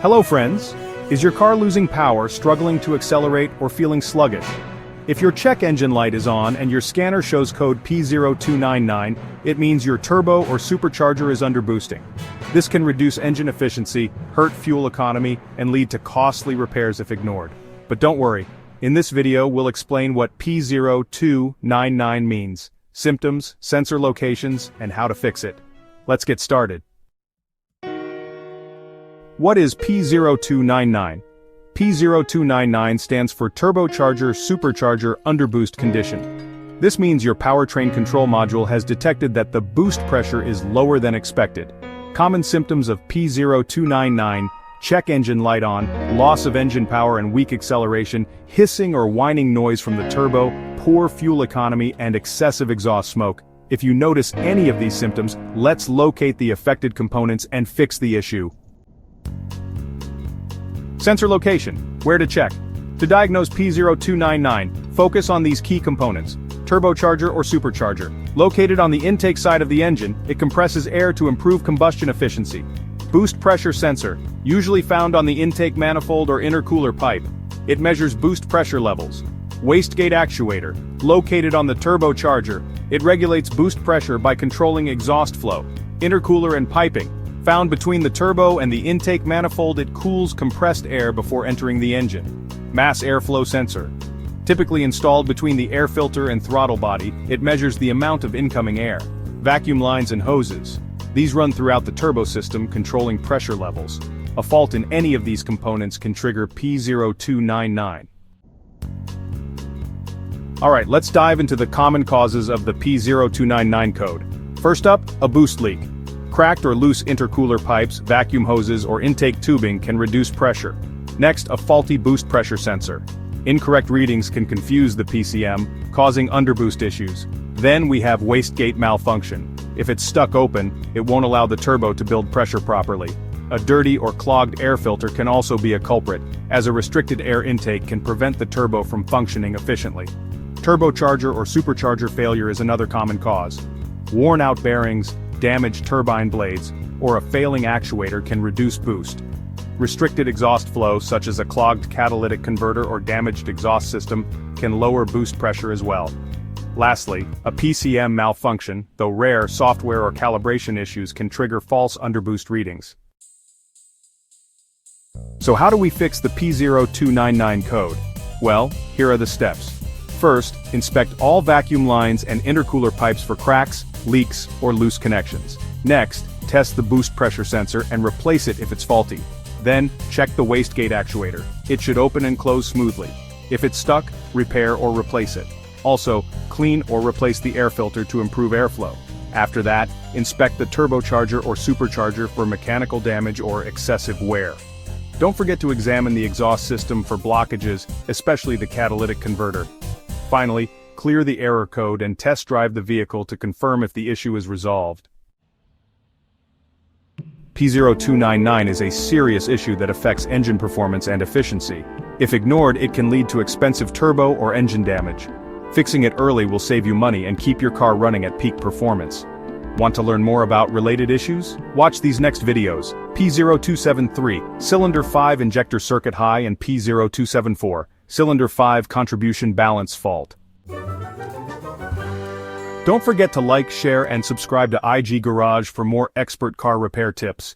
Hello friends! Is your car losing power, struggling to accelerate, or feeling sluggish? If your check engine light is on and your scanner shows code P0299, it means your turbo or supercharger is underboosting. This can reduce engine efficiency, hurt fuel economy, and lead to costly repairs if ignored. But don't worry, in this video we'll explain what P0299 means, symptoms, sensor locations, and how to fix it. Let's get started. What is P0299? P0299 stands for Turbocharger Supercharger Underboost Condition. This means your powertrain control module has detected that the boost pressure is lower than expected. Common symptoms of P0299: check engine light on, loss of engine power and weak acceleration, hissing or whining noise from the turbo, poor fuel economy, and excessive exhaust smoke. If you notice any of these symptoms, let's locate the affected components and fix the issue. Sensor location. Where to check? To diagnose P0299, focus on these key components. Turbocharger or supercharger. Located on the intake side of the engine, it compresses air to improve combustion efficiency. Boost pressure sensor, usually found on the intake manifold or intercooler pipe. It measures boost pressure levels. Wastegate actuator, located on the turbocharger. It regulates boost pressure by controlling exhaust flow. Intercooler and piping. Found between the turbo and the intake manifold, it cools compressed air before entering the engine. Mass airflow sensor. Typically installed between the air filter and throttle body, it measures the amount of incoming air. Vacuum lines and hoses. These run throughout the turbo system, controlling pressure levels. A fault in any of these components can trigger P0299. Alright, let's dive into the common causes of the P0299 code. First up, a boost leak. Cracked or loose intercooler pipes, vacuum hoses, or intake tubing can reduce pressure. Next, a faulty boost pressure sensor. Incorrect readings can confuse the PCM, causing underboost issues. Then we have wastegate malfunction. If it's stuck open, it won't allow the turbo to build pressure properly. A dirty or clogged air filter can also be a culprit, as a restricted air intake can prevent the turbo from functioning efficiently. Turbocharger or supercharger failure is another common cause. Worn-out bearings, damaged turbine blades, or a failing actuator can reduce boost. Restricted exhaust flow, such as a clogged catalytic converter or damaged exhaust system, can lower boost pressure as well. Lastly, a PCM malfunction, though rare, software or calibration issues can trigger false underboost readings. So how do we fix the P0299 code? Well, here are the steps. First, inspect all vacuum lines and intercooler pipes for cracks, leaks, or loose connections. Next, test the boost pressure sensor and replace it if it's faulty. Then, check the wastegate actuator. It should open and close smoothly. If it's stuck, repair or replace it. Also, clean or replace the air filter to improve airflow. After that, inspect the turbocharger or supercharger for mechanical damage or excessive wear. Don't forget to examine the exhaust system for blockages, especially the catalytic converter. Finally, clear the error code and test drive the vehicle to confirm if the issue is resolved. P0299 is a serious issue that affects engine performance and efficiency. If ignored, it can lead to expensive turbo or engine damage. Fixing it early will save you money and keep your car running at peak performance. Want to learn more about related issues? Watch these next videos: P0273, Cylinder 5 Injector Circuit High, and P0274, Cylinder 5 Contribution Balance Fault. Don't forget to like, share, and subscribe to IG Garage for more expert car repair tips.